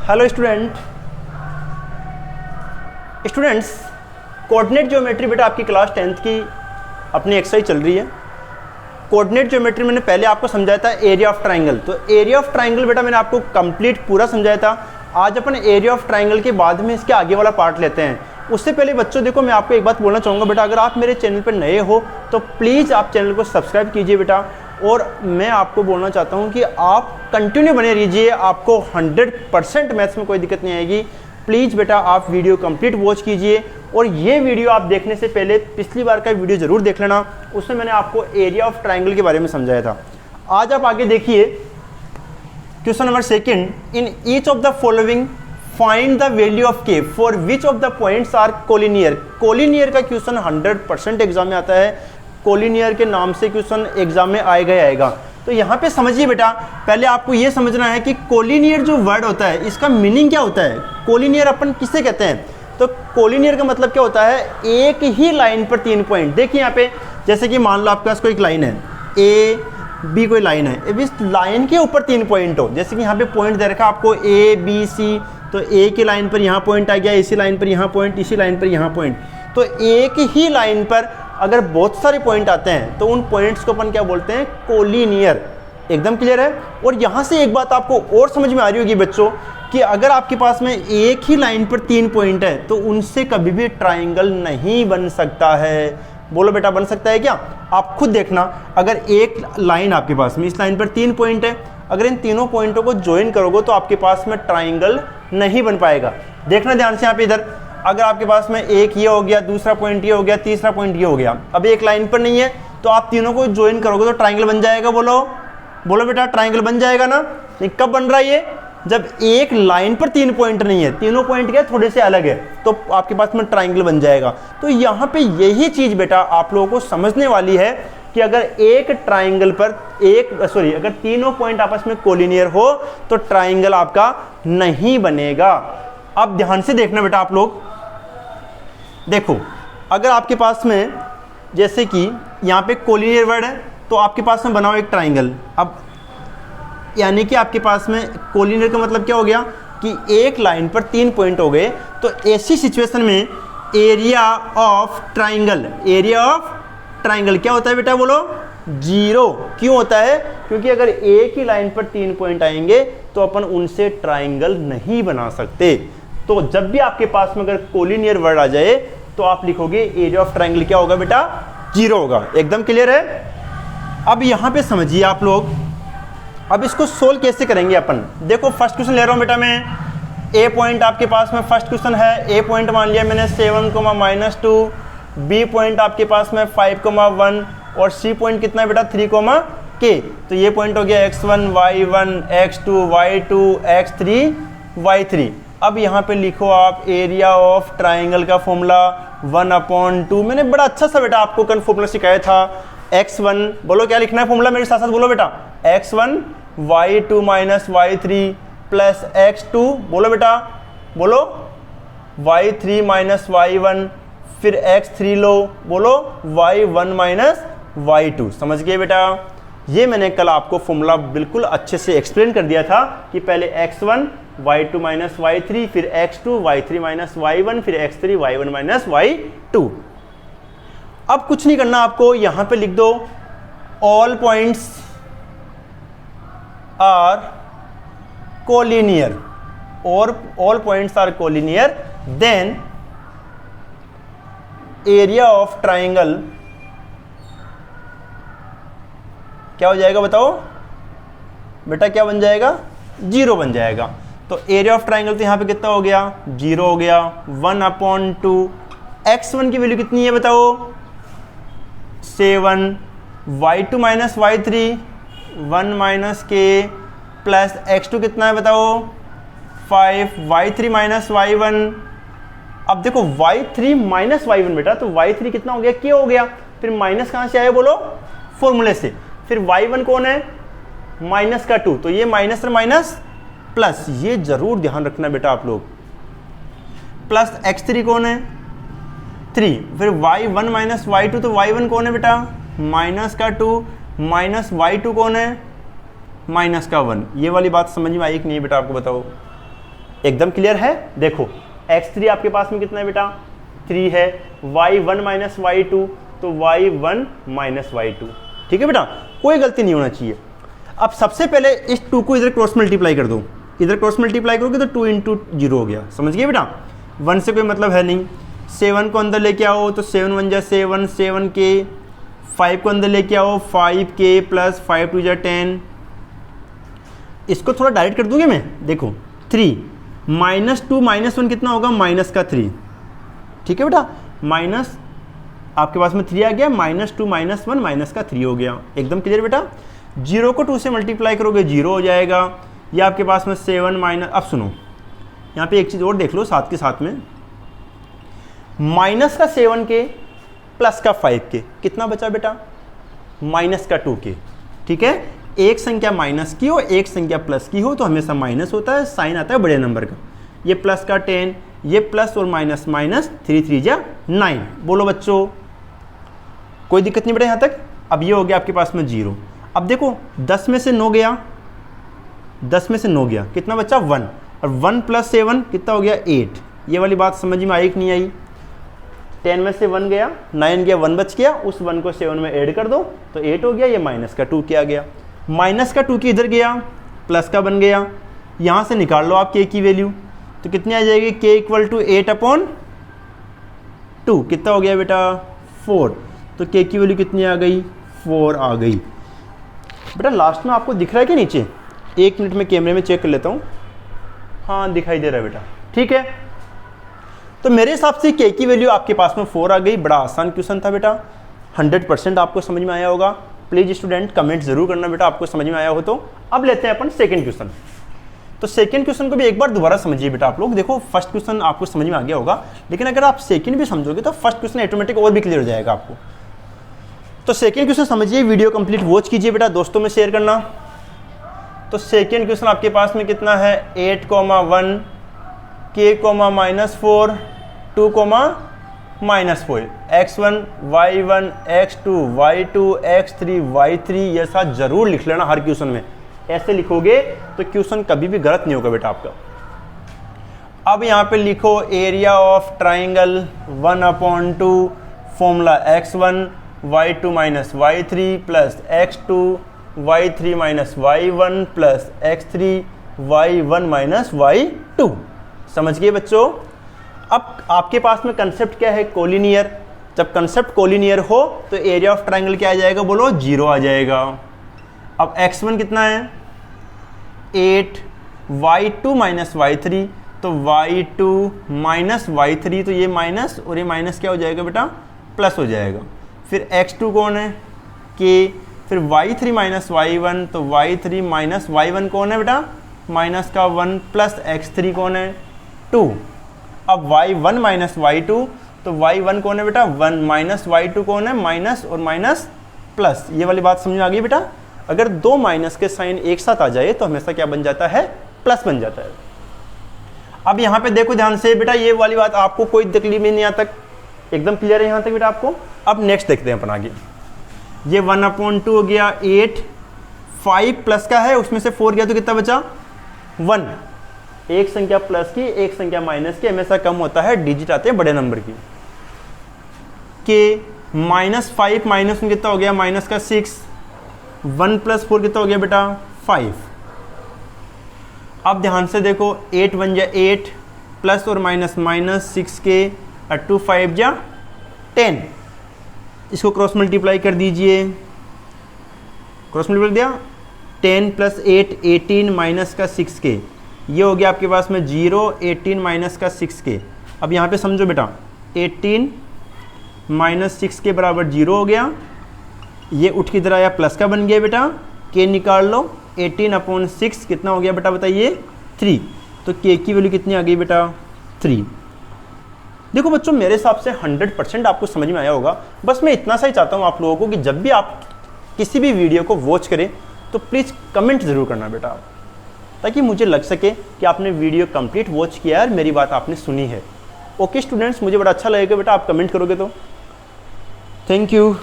Hello students, coordinate geometry बेटा आपकी class 10th की अपनी एक्सरसाइज चल रही है। कोऑर्डिनेट ज्योमेट्री मैंने पहले आपको समझाया था एरिया ऑफ ट्राइंगल। तो एरिया ऑफ ट्राइंगल बेटा मैंने आपको कंप्लीट पूरा समझाया था। आज अपन एरिया ऑफ ट्राइंगल के बाद में इसके आगे वाला पार्ट लेते हैं। उससे पहले बच्चों देखो, मैं आपको एक बात बोलना चाहूँगा बेटा, अगर आप मेरे चैनल पर नए हो तो प्लीज़ आप चैनल को सब्सक्राइब कीजिए बेटा। और मैं आपको बोलना चाहता हूँ कि आप कंटिन्यू बने रहिए, आपको 100% मैथ्स में कोई दिक्कत नहीं आएगी। प्लीज़ बेटा आप वीडियो कंप्लीट वॉच कीजिए। और ये वीडियो आप देखने से पहले पिछली बार का वीडियो ज़रूर देख लेना, उसमें मैंने आपको एरिया ऑफ ट्राइंगल के बारे में समझाया था। आज आप आगे देखिए question number 2। In each of the following find the value of K for which of the points are collinear. Collinear का क्वेश्चन 100% एग्जाम में आता है। कोलिनियर के नाम से क्वेश्चन एग्जाम में आएगा। तो यहाँ पे समझिए बेटा, पहले आपको ये समझना है कि कोलिनियर जो वर्ड होता है इसका मीनिंग क्या होता है। कोलिनियर अपन किसे कहते हैं? तो कोलिनियर का मतलब क्या होता है, एक ही लाइन पर 3 पॉइंट। देखिए यहाँ पे, जैसे कि मान लो आपके पास कोई लाइन है ए बी, कोई लाइन है, इस लाइन के ऊपर 3 पॉइंट हो। जैसे कि यहाँ पे पॉइंट दे रखा आपको ए बी सी, तो ए की लाइन पर यहाँ पॉइंट आ गया, इसी लाइन पर यहाँ पॉइंट, इसी लाइन पर यहाँ पॉइंट। तो एक ही लाइन पर अगर बहुत सारे पॉइंट आते हैं तो उन पॉइंट्स को अपन क्या बोलते हैं, कोलिनियर। एकदम क्लियर है। और यहाँ से एक बात आपको और समझ में आ रही होगी बच्चों, कि अगर आपके पास में एक ही लाइन पर 3 पॉइंट है तो उनसे कभी भी ट्राइंगल नहीं बन सकता है। बोलो बेटा, बन सकता है क्या? आप खुद देखना, अगर एक लाइन आपके पास में, इस लाइन पर 3 पॉइंट है, अगर इन तीनों पॉइंटों को ज्वाइन करोगे तो आपके पास में ट्राइंगल नहीं बन पाएगा। देखना ध्यान से यहाँ पे, इधर अगर आपके पास में एक ये हो गया, दूसरा पॉइंट ये हो गया, तीसरा पॉइंट ये हो गया, अब एक लाइन पर नहीं है, तो आप तीनों को ज्वाइन करोगे तो ट्राइंगल बन जाएगा। बोलो बेटा, ट्राइंगल बन जाएगा ना? कब बन रहा है ये? जब एक लाइन पर 3 पॉइंट नहीं है, तीनों पॉइंट क्या थोड़े से अलग है, तो आपके पास में ट्राइंगल बन जाएगा। तो यहाँ पे यही चीज बेटा आप लोगों को समझने वाली है कि अगर एक ट्राइंगल पर अगर तीनों पॉइंट आपस में कोलिनियर हो तो ट्राइंगल आपका नहीं बनेगा। अब ध्यान से देखना बेटा, आप लोग देखो, अगर आपके पास में जैसे कि यहाँ पे कोलिनियर वर्ड है तो आपके पास में बनाओ एक ट्राइंगल। अब यानी कि आपके पास में कोलिनियर का मतलब क्या हो गया कि एक लाइन पर 3 पॉइंट हो गए। तो ऐसी सिचुएशन में एरिया ऑफ ट्राइंगल क्या होता है बेटा? बोलो, 0। क्यों होता है? क्योंकि अगर एक ही लाइन पर 3 पॉइंट आएंगे तो अपन उनसे ट्राइंगल नहीं बना सकते। तो जब भी आपके पास में अगर कोलिनियर वर्ड आ जाए तो आप लिखोगे एरिया ऑफ ट्राइंगल क्या होगा बेटा? 0 होगा। एकदम क्लियर है। अब यहाँ पे समझिए आप लोग, अब इसको सोल्व कैसे करेंगे अपन। देखो, फर्स्ट क्वेश्चन ले रहा हूँ बेटा मैं। ए पॉइंट आपके पास में फर्स्ट क्वेश्चन है, ए पॉइंट मान लिया मैंने 7, -2, बी पॉइंट आपके पास में 5, 1 और सी पॉइंट कितना है बेटा? 3, k। तो ये पॉइंट हो गया x1, y1, x2, y2, x3, y3। अब यहाँ पे लिखो आप एरिया ऑफ ट्राइंगल का फॉर्मूला 1/2। मैंने बड़ा अच्छा सा बेटा आपको कल फॉर्मूला सिखाया था। x1, बोलो क्या लिखना है फॉर्मूला, मेरे साथ साथ बोलो बेटा। x1 y2 - y3 plus x2, बोलो बेटा, बोलो y3 - y1, फिर x3 लो, बोलो y1 - y2। समझ गए बेटा? ये मैंने कल आपको फॉर्मूला बिल्कुल अच्छे से एक्सप्लेन कर दिया था कि पहले x1 y2 - y3, फिर x2 y3 - y1, फिर x3 y1 - y2। अब कुछ नहीं करना आपको, यहां पे लिख दो ऑल पॉइंट्स आर कोलिनियर, और all points are collinear, then area of triangle क्या हो जाएगा बताओ बेटा? क्या बन जाएगा? 0 बन जाएगा। तो एरिया ऑफ ट्राइंगल तो यहाँ पे कितना हो गया? 0 हो गया। 1/2। x1 की वैल्यू कितनी है बताओ? 7, y2 - y3 1 - k, plus x2 कितना है बताओ? 5, y3 - y1। अब देखो y3 - y1 बेटा, तो y3 कितना हो गया? k हो गया। फिर माइनस कहाँ से आया बोलो? फॉर्मूले से। फिर y1 कौन है? -2, तो ये माइनस और माइनस प्लस, ये जरूर ध्यान रखना बेटा आप लोग। प्लस x3 कौन है? 3। फिर y1 - y2, तो y1 कौन है बेटा? -2, माइनस y2 कौन है? -1। ये वाली बात समझ में आई कि नहीं बेटा? आपको बताओ। एकदम क्लियर है। देखो x3 आपके पास में कितना है बेटा 3 है, y1 माइनस y2 तो y1 माइनस y2, ठीक है बेटा, कोई गलती नहीं होना चाहिए। अब सबसे पहले इस 2 को इधर क्रॉस मल्टीप्लाई कर दो, इधर क्रॉस मल्टीप्लाई करोगे तो 2 इंटू 0 हो गया, समझ गए बेटा, 1 से कोई मतलब है नहीं। 7 को अंदर लेके आओ तो 7 1 जा 7, 7 के, 5 को अंदर लेके आओ 5 के प्लस 5 2 जा 10, इसको थोड़ा डायरेक्ट कर दूंगे मैं, देखो 3 -2 -1 कितना होगा माइनस का 3, ठीक है बेटा, माइनस आपके पास में 3 आ गया, -2 -1 माइनस का 3 हो गया, एकदम क्लियर बेटा। 0 को 2 से मल्टीप्लाई करोगे 0 हो जाएगा, ये आपके पास में 7 माइनस, अब सुनो यहाँ पे एक चीज़ और देख लो साथ के साथ में, माइनस का 7 के प्लस का 5 के कितना बचा बेटा माइनस का 2 के, ठीक है। एक संख्या माइनस की हो एक संख्या प्लस की हो तो हमेशा माइनस होता है, साइन आता है बड़े नंबर का। ये प्लस का 10, ये प्लस और माइनस माइनस, 3 3 जा 9, बोलो बच्चों कोई दिक्कत नहीं बेटा यहाँ तक। अब ये हो गया आपके पास में 0। अब देखो 10 में से 9 गया, 10 में से 9 गया, कितना बचा 1, और 1 प्लस 7 कितना हो गया 8। ये वाली बात समझ में आई कि नहीं आई। 10 में से 1 गया, 9 गया, 1 बच गया, उस 1 को 7 में ऐड कर दो तो 8 हो गया, ये माइनस का 2 क्या गया, माइनस का 2 की इधर गया, प्लस का बन गया, यहाँ से निकाल लो आप k की वैल्यू तो कितनी आ जाएगी, k इक्वल टू 8/2, कितना हो गया बेटा 4, तो k की वैल्यू कितनी आ गई 4 आ गई। बेटा लास्ट में आपको दिख रहा है कि नीचे, 1 मिनट में कैमरे में चेक कर लेता हूँ, हाँ दिखाई दे रहा है बेटा, ठीक है। तो मेरे हिसाब से k की वैल्यू आपके पास में 4 आ गई। बड़ा आसान क्वेश्चन था बेटा, 100% आपको समझ में आया होगा। प्लीज स्टूडेंट कमेंट जरूर करना बेटा आपको समझ में आया हो तो। अब लेते हैं अपन सेकंड क्वेश्चन। तो सेकंड क्वेश्चन को भी एक बार दोबारा समझिए बेटा आप लोग। देखो फर्स्ट क्वेश्चन आपको समझ में आ गया होगा, लेकिन अगर आप सेकंड भी समझोगे तो फर्स्ट क्वेश्चन ऑटोमेटिक और भी क्लियर हो जाएगा आपको। तो सेकंड क्वेश्चन समझिए, वीडियो कंप्लीट वॉच कीजिए बेटा, दोस्तों में शेयर करना। तो सेकंड क्वेश्चन आपके पास में कितना है 8,1 k, -4 2, -4 x1 y1 x2 y2 x3 y3, ये साथ जरूर लिख लेना हर क्वेश्चन में। ऐसे लिखोगे तो क्वेश्चन कभी भी गलत नहीं होगा बेटा आपका। अब यहाँ पे लिखो area of triangle 1/2 formula x1 y2 minus y3 plus x2 y3 minus y1 plus x3 y1 minus y2। समझ गए बच्चों। अब आपके पास में कंसेप्ट क्या है, कोलिनियर। जब कंसेप्ट कोलिनियर हो तो एरिया ऑफ ट्राइंगल क्या आ जाएगा, बोलो 0 आ जाएगा। अब x1 कितना है 8, y2 माइनस y3 तो y2 माइनस y3, तो ये माइनस और ये माइनस क्या हो जाएगा बेटा प्लस हो जाएगा। फिर x2 कौन है k, फिर y3 माइनस y1 तो y3 माइनस y1 कौन है बेटा माइनस का 1 प्लस x3 कौन है 2। अब y1 माइनस y2 तो y1 कौन है बेटा 1 माइनस y2 कौन है माइनस और माइनस प्लस। ये वाली बात समझ में आ गई बेटा। अगर दो माइनस के साइन एक साथ आ जाए तो हमेशा क्या बन जाता है प्लस बन जाता है। अब यहाँ पे देखो ध्यान से बेटा, ये वाली बात आपको कोई तकलीफ नहीं यहाँ तक, एकदम क्लियर है यहाँ तक बेटा आपको। अब नेक्स्ट देखते हैं अपन आगे। ये 1/2 हो गया 8, 5 प्लस का है उसमें से 4 गया तो कितना बचा 1। एक संख्या प्लस की एक संख्या माइनस की हमेशा कम होता है, डिजिट आते हैं बड़े नंबर की। के -5 माइनस में कितना हो गया माइनस का 6, 1 प्लस 4 कितना हो गया बेटा 5। अब ध्यान से देखो 8 1 जा 8 प्लस और माइनस माइनस 6 के और 2 5 जा 10। इसको क्रॉस मल्टीप्लाई कर दीजिए, क्रॉस मल्टीप्लाई दिया 10 प्लस 8 18 माइनस का 6 के, ये हो गया आपके पास में 0 18 माइनस का 6 के। अब यहाँ पे समझो बेटा 18 माइनस 6 के बराबर 0 हो गया, ये उठ की तरह आया प्लस का बन गया बेटा, के निकाल लो 18/6 कितना हो गया बेटा बताइए 3। तो के की वैल्यू कितनी आ गई बेटा 3। देखो बच्चों मेरे हिसाब से 100% आपको समझ में आया होगा। बस मैं इतना सा ही चाहता हूँ आप लोगों को कि जब भी आप किसी भी वीडियो को वॉच करें तो प्लीज़ कमेंट ज़रूर करना बेटा आप, ताकि मुझे लग सके कि आपने वीडियो कंप्लीट वॉच किया है और मेरी बात आपने सुनी है। ओके स्टूडेंट्स, मुझे बड़ा अच्छा लगेगा बेटा आप कमेंट करोगे तो। Thank you.